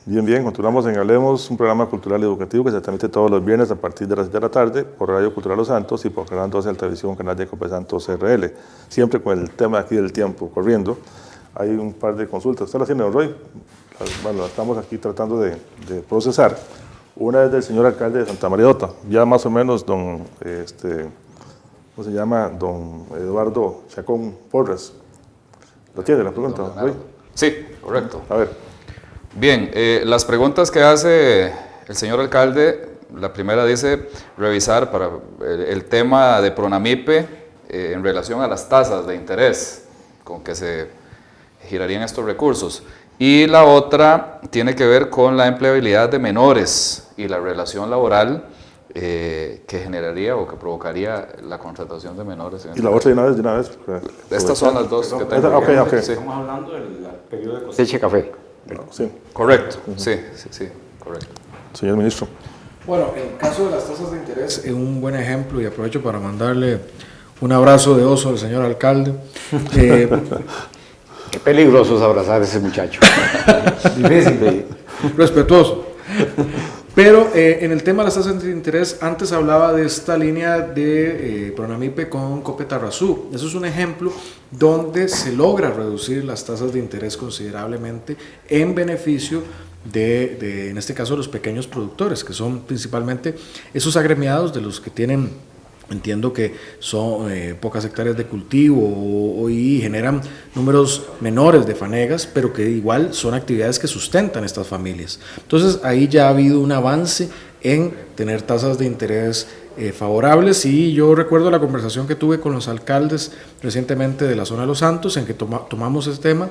Bien, continuamos en Hablemos, un programa cultural y educativo que se transmite todos los viernes a partir de las 7 de la tarde por Radio Cultural Los Santos y por Canal 12 de Televisión, canal de Coopesantos RL. Siempre con el tema aquí del tiempo corriendo. Hay un par de consultas. ¿Usted las tiene, don Roy? Bueno, las estamos aquí tratando de procesar. Una es del señor alcalde de Santa María de Dota. Ya más o menos ¿cómo se llama? Don Eduardo Chacón Porras. ¿Lo tiene la pregunta? Sí, correcto. A ver. Bien, las preguntas que hace el señor alcalde, la primera dice revisar para el tema de Pronamipe en relación a las tasas de interés con que se girarían estos recursos. Y la otra tiene que ver con la empleabilidad de menores y la relación laboral que generaría o que provocaría la contratación de menores. ¿Y la otra de una vez? Estas son las dos que tengo. Ok. Sí. Estamos hablando del periodo de cosecha de café. Sí. Correcto, sí, correcto. Señor ministro. Bueno, en el caso de las tasas de interés, es un buen ejemplo y aprovecho para mandarle un abrazo de oso al señor alcalde. Qué peligroso es abrazar a ese muchacho. Difícil. Respetuoso. Pero en el tema de las tasas de interés, antes hablaba de esta línea de Pronamipe con Copetarrazú. Eso es un ejemplo donde se logra reducir las tasas de interés considerablemente en beneficio en este caso, los pequeños productores, que son principalmente esos agremiados de los que tienen, entiendo que son pocas hectáreas de cultivo y generan números menores de fanegas, pero que igual son actividades que sustentan estas familias. Entonces ahí ya ha habido un avance en tener tasas de interés favorables, y yo recuerdo la conversación que tuve con los alcaldes recientemente de la zona de Los Santos en que tomamos este tema,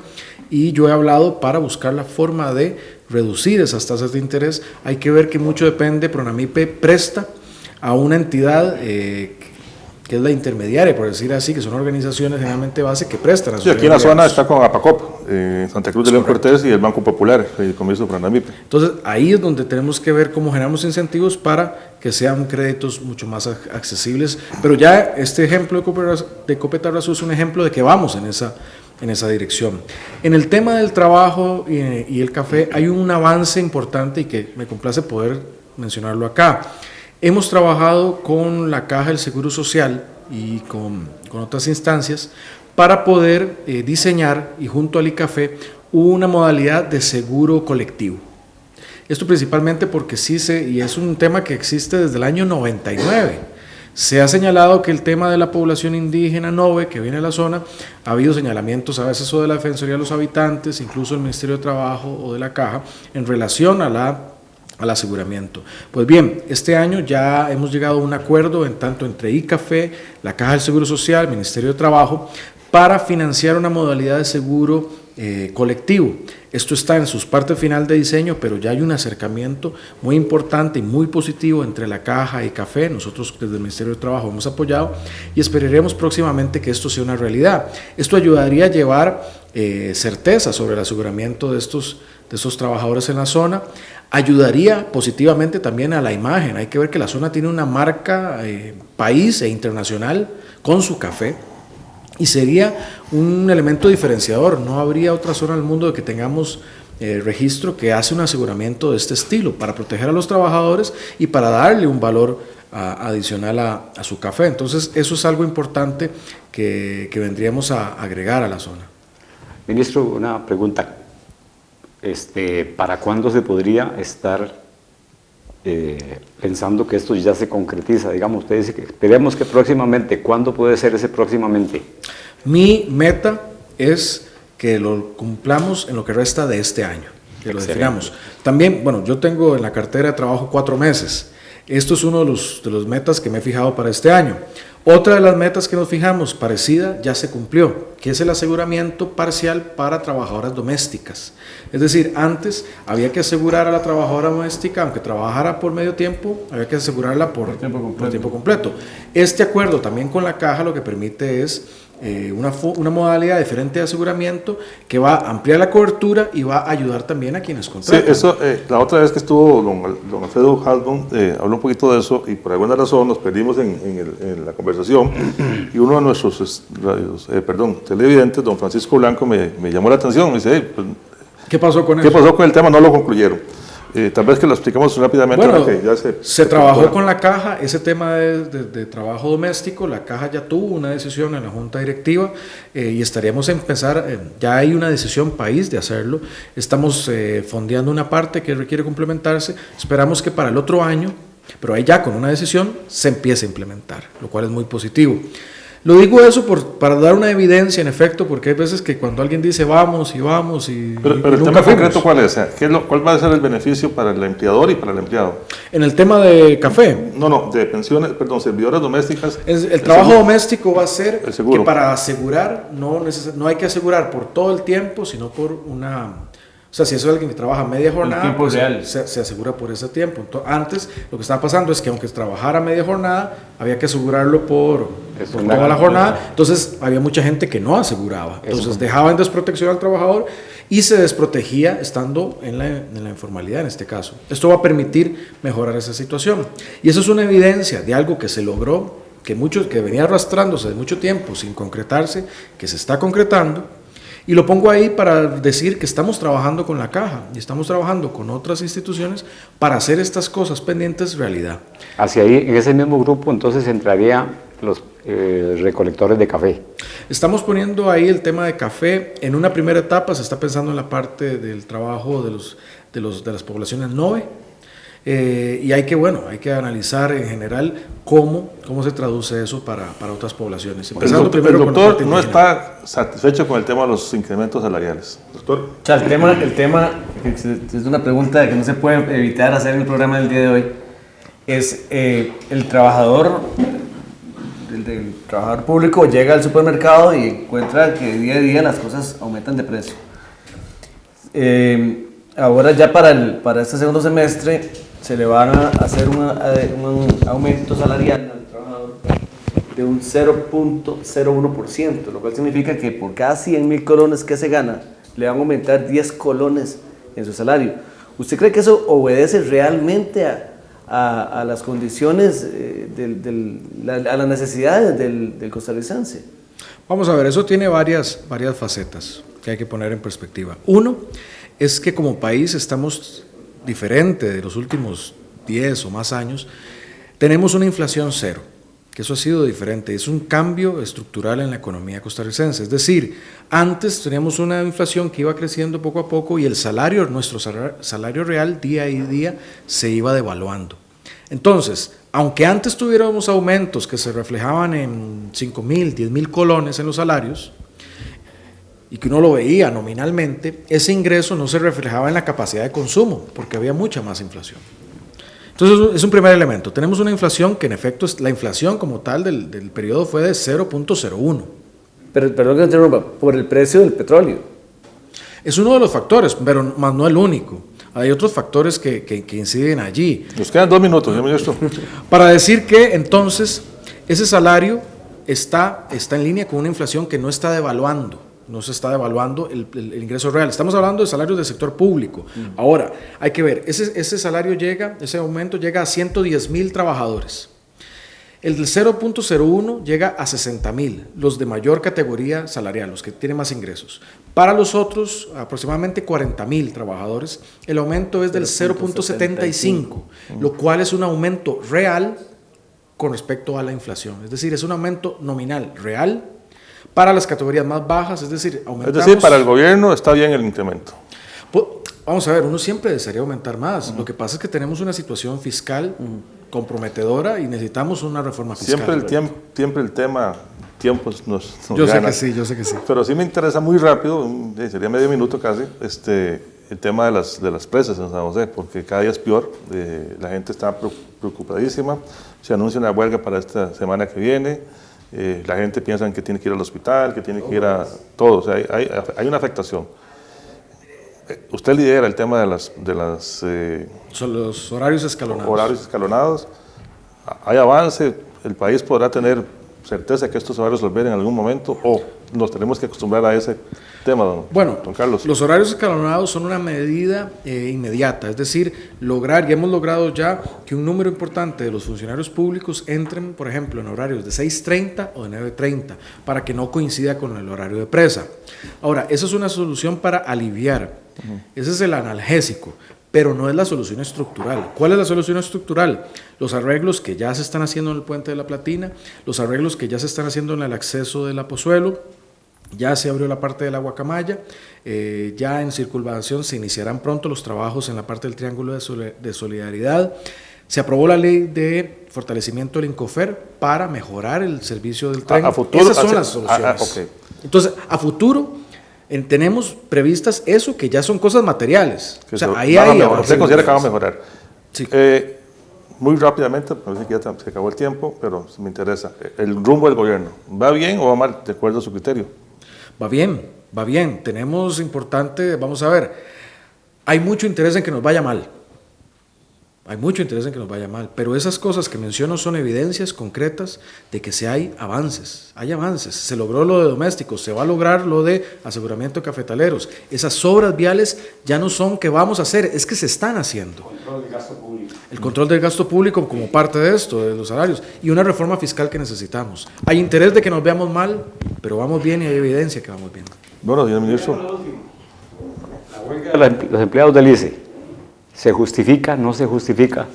y yo he hablado para buscar la forma de reducir esas tasas de interés. Hay que ver que mucho depende. Pronamipe presta a una entidad que es la intermediaria, por decir así, que son organizaciones generalmente base que prestan a sus aquí en la zona está con Apacop, Santa Cruz de León Cortés y el Banco Popular, el comienzo de Pronamipe. Entonces ahí es donde tenemos que ver cómo generamos incentivos para que sean créditos mucho más accesibles, pero ya este ejemplo de Copetarrazú es un ejemplo de que vamos en esa dirección. En el tema del trabajo y el café hay un avance importante y que me complace poder mencionarlo acá. Hemos trabajado con la Caja del Seguro Social y con otras instancias para poder diseñar, y junto al ICAFE, una modalidad de seguro colectivo. Esto principalmente porque y es un tema que existe desde el año 99. Se ha señalado que el tema de la población indígena Nove, que viene de la zona, ha habido señalamientos a veces o de la Defensoría de los Habitantes, incluso del Ministerio de Trabajo o de la Caja, en relación al aseguramiento. Pues bien, este año ya hemos llegado a un acuerdo tanto entre ICAFE, la Caja del Seguro Social, el Ministerio de Trabajo, para financiar una modalidad de seguro colectivo. Esto está en sus partes final de diseño, pero ya hay un acercamiento muy importante y muy positivo entre la Caja y ICAFE. Nosotros desde el Ministerio de Trabajo hemos apoyado y esperaremos próximamente que esto sea una realidad. Esto ayudaría a llevar certeza sobre el aseguramiento de estos trabajadores en la zona. Ayudaría positivamente también a la imagen. Hay que ver que la zona tiene una marca país e internacional con su café, y sería un elemento diferenciador. No habría otra zona del mundo de que tengamos registro que hace un aseguramiento de este estilo para proteger a los trabajadores y para darle un valor adicional a su café. Entonces eso es algo importante que vendríamos a agregar a la zona. Ministro, una pregunta. ¿Para cuándo se podría estar pensando que esto ya se concretiza? Digamos, usted dice que esperemos que próximamente. ¿Cuándo puede ser ese próximamente? Mi meta es que lo cumplamos en lo que resta de este año, que lo definamos. También, bueno, yo tengo en la cartera de trabajo 4 meses. Esto es uno de los metas que me he fijado para este año. Otra de las metas que nos fijamos, parecida, ya se cumplió, que es el aseguramiento parcial para trabajadoras domésticas. Es decir, antes había que asegurar a la trabajadora doméstica, aunque trabajara por medio tiempo, había que asegurarla por tiempo completo. Este acuerdo también con la Caja lo que permite es una modalidad diferente de aseguramiento que va a ampliar la cobertura y va a ayudar también a quienes contratan. Sí, eso, la otra vez que estuvo don Alfredo Haldon, habló un poquito de eso, y por alguna razón nos perdimos en la conversación, y uno de nuestros televidentes, don Francisco Blanco, me llamó la atención, me dice, pues, ¿qué pasó con eso? ¿Qué pasó con el tema? No lo concluyeron. Tal vez que lo explicamos rápidamente. Bueno, que ya se trabajó con la Caja, ese tema de trabajo doméstico. La Caja ya tuvo una decisión en la Junta Directiva y estaríamos a empezar, ya hay una decisión país de hacerlo. Estamos fondeando una parte que requiere complementarse. Esperamos que para el otro año, pero ahí ya con una decisión, se empiece a implementar, lo cual es muy positivo. Lo digo eso para dar una evidencia, en efecto, porque hay veces que cuando alguien dice vamos y Pero el tema concreto, ¿cuál es? ¿Cuál va a ser el beneficio para el empleador y para el empleado? En el tema de café. No, de pensiones, servidoras domésticas. El trabajo doméstico va a ser que para asegurar, no hay que asegurar por todo el tiempo, sino por O sea, si eso es alguien que trabaja media jornada, tiempo pues, real. se asegura por ese tiempo. Entonces, antes lo que estaba pasando es que aunque trabajara media jornada, había que asegurarlo por toda la jornada. Entonces había mucha gente que no aseguraba. Entonces dejaba en desprotección al trabajador y se desprotegía estando en la informalidad en este caso. Esto va a permitir mejorar esa situación. Y eso es una evidencia de algo que se logró, que venía arrastrándose de mucho tiempo sin concretarse, que se está concretando. Y lo pongo ahí para decir que estamos trabajando con la Caja y estamos trabajando con otras instituciones para hacer estas cosas pendientes realidad. Hacia ahí, en ese mismo grupo, entonces entraría los recolectores de café. Estamos poniendo ahí el tema de café. En una primera etapa se está pensando en la parte del trabajo de las poblaciones NOVE. Y hay que analizar en general cómo se traduce eso para otras poblaciones. El doctor no está satisfecho con el tema de los incrementos salariales. Doctor. O sea, el tema es una pregunta que no se puede evitar hacer en el programa del día de hoy, es el trabajador público llega al supermercado y encuentra que día a día las cosas aumentan de precio. Ahora ya para este segundo semestre se le van a hacer un aumento salarial al trabajador de un 0.01%, lo cual significa que por cada 100.000 colones que se gana, le van a aumentar 10 colones en su salario. ¿Usted cree que eso obedece realmente a las condiciones, a las necesidades del costarricense? Vamos a ver, eso tiene varias facetas que hay que poner en perspectiva. Uno es que como país estamos diferente de los últimos 10 o más años, tenemos una inflación cero, que eso ha sido diferente, es un cambio estructural en la economía costarricense. Es decir, antes teníamos una inflación que iba creciendo poco a poco y nuestro salario real día a día se iba devaluando. Entonces, aunque antes tuviéramos aumentos que se reflejaban en 5.000, 10.000 colones en los salarios, y que uno lo veía nominalmente, ese ingreso no se reflejaba en la capacidad de consumo, porque había mucha más inflación. Entonces, es un primer elemento. Tenemos una inflación que en efecto, la inflación como tal del periodo fue de 0.01. Pero, perdón que te interrumpa, por el precio del petróleo. Es uno de los factores, pero más no el único. Hay otros factores que inciden allí. Nos quedan 2 minutos, señor ministro. Para decir que entonces ese salario está en línea con una inflación que no está devaluando. No se está devaluando el ingreso real. Estamos hablando de salarios del sector público. Ahora, hay que ver, ese aumento llega a 110.000 trabajadores. El del 0.01 llega a 60.000, los de mayor categoría salarial, los que tienen más ingresos. Para los otros, aproximadamente 40.000 trabajadores, el aumento es del 0.75, lo cual es un aumento real con respecto a la inflación. Es decir, es un aumento nominal real para las categorías más bajas, es decir, aumentamos... Es decir, para el gobierno está bien el incremento. Pues, vamos a ver, uno siempre desearía aumentar más. Lo que pasa es que tenemos una situación fiscal comprometedora y necesitamos una reforma fiscal. Siempre el tema tiempos nos yo gana. Yo sé que sí. Pero sí me interesa muy rápido, sería medio minuto casi, el tema de las presas en San José, porque cada día es peor, la gente está preocupadísima, se anuncia una huelga para esta semana que viene, la gente piensa que tiene que ir al hospital, que tiene que ir a todo, o sea, hay una afectación. Usted lidera el tema son los horarios escalonados. Horarios escalonados. ¿Hay avance? ¿El país podrá tener certeza que estos horarios los ven en algún momento? ¿O nos tenemos que acostumbrar a ese tema, don Carlos? Los horarios escalonados son una medida inmediata, es decir, hemos logrado ya que un número importante de los funcionarios públicos entren, por ejemplo, en horarios de 6:30 o de 9:30, para que no coincida con el horario de presa. Ahora, esa es una solución para aliviar, ese es el analgésico, pero no es la solución estructural. ¿Cuál es la solución estructural? Los arreglos que ya se están haciendo en el Puente de la Platina, los arreglos que ya se están haciendo en el acceso del Apozuelo, ya se abrió la parte de la Guacamaya, ya en circunvalación se iniciarán pronto los trabajos en la parte del Triángulo de Solidaridad. Se aprobó la ley de fortalecimiento del Incofer para mejorar el servicio del tren. A futuro, esas son las soluciones. Okay. Entonces, a futuro tenemos previstas eso, que ya son cosas materiales. O sea, ahí hay... ¿Usted considera que va a mejorar? Sí. Muy rápidamente, parece que ya se acabó el tiempo, pero me interesa. ¿El rumbo del gobierno va bien o va mal, de acuerdo a su criterio? Va bien. Tenemos importante, vamos a ver, Hay mucho interés en que nos vaya mal. Hay mucho interés en que nos vaya mal, pero esas cosas que menciono son evidencias concretas de que sí hay avances, se logró lo de domésticos, se va a lograr lo de aseguramiento de cafetaleros, esas obras viales ya no son que vamos a hacer, es que se están haciendo. El control del gasto público como parte de esto, de los salarios, y una reforma fiscal que necesitamos. Hay interés de que nos veamos mal, pero vamos bien y hay evidencia que vamos bien. Bueno, señor ministro. La huelga de los empleados del ICE. ¿Se justifica? ¿No se justifica?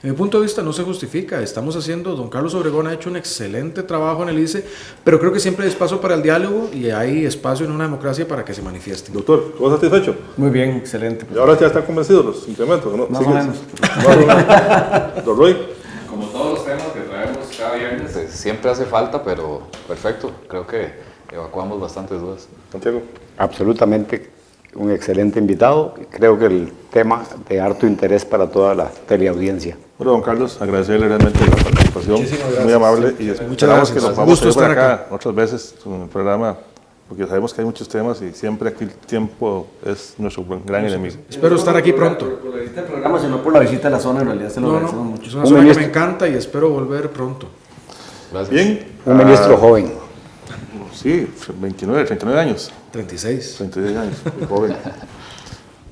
En mi punto de vista no se justifica, estamos haciendo, don Carlos Obregón ha hecho un excelente trabajo en el ICE, pero creo que siempre hay espacio para el diálogo y hay espacio en una democracia para que se manifiesten. Doctor, ¿todo satisfecho? Muy bien, excelente. ¿Y ahora ya están convencidos los incrementos? ¿No? Más o menos. Don Roy. Como todos los temas que traemos cada viernes, siempre hace falta, pero perfecto. Creo que evacuamos bastantes dudas. Santiago. Absolutamente un excelente invitado. Creo que el tema de harto interés para toda la teleaudiencia. Bueno, don Carlos, agradecerle realmente la participación, muy amable, y esperamos que nos vamos a ver por acá otras veces en el programa, porque sabemos que hay muchos temas y siempre aquí el tiempo es nuestro gran enemigo. Espero estar aquí pronto. Por la visita del programa, sino por la visita a la zona, en realidad se lo agradecemos mucho. Es una zona que me encanta y espero volver pronto. Gracias. Bien. Un ministro joven. Sí, 29, 39 años. 36. 36 años, muy joven.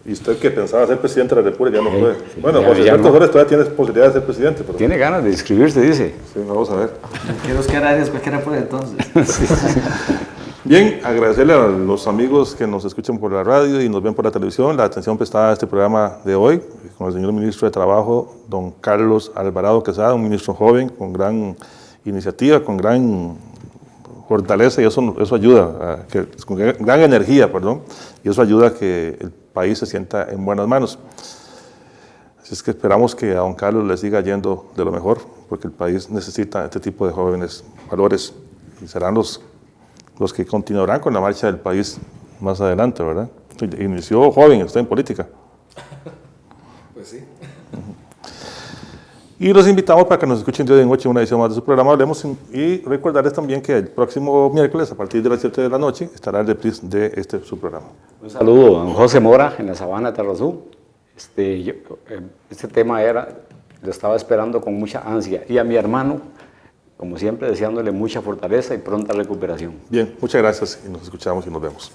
¿Y usted que pensaba ser presidente de la República ya no puede? Bueno, ya José Alberto no. Flores todavía tiene posibilidad de ser presidente. Pero Tiene ganas de inscribirse, dice. sí, vamos a ver. Quiero Oscar Arias, cualquiera puede entonces. Bien, agradecerle a los amigos que nos escuchan por la radio y nos ven por la televisión la atención prestada a este programa de hoy con el señor ministro de Trabajo, don Carlos Alvarado Quesada, un ministro joven con gran iniciativa, con gran fortaleza, y eso ayuda, con gran energía, perdón, y eso ayuda a que el país se sienta en buenas manos. Así es que esperamos que a don Carlos le siga yendo de lo mejor, porque el país necesita este tipo de jóvenes valores y serán los que continuarán con la marcha del país más adelante, ¿verdad? Inició joven usted en política. Pues sí. Y los invitamos para que nos escuchen de hoy en noche en una edición más de su programa Hablemos, y recordarles también que el próximo miércoles a partir de las 7 de la noche estará el reprise de su programa. Un saludo a don José Mora en la Sabana de Tarrazú. Este tema lo estaba esperando con mucha ansia, y a mi hermano, como siempre, deseándole mucha fortaleza y pronta recuperación. Bien, muchas gracias y nos escuchamos y nos vemos.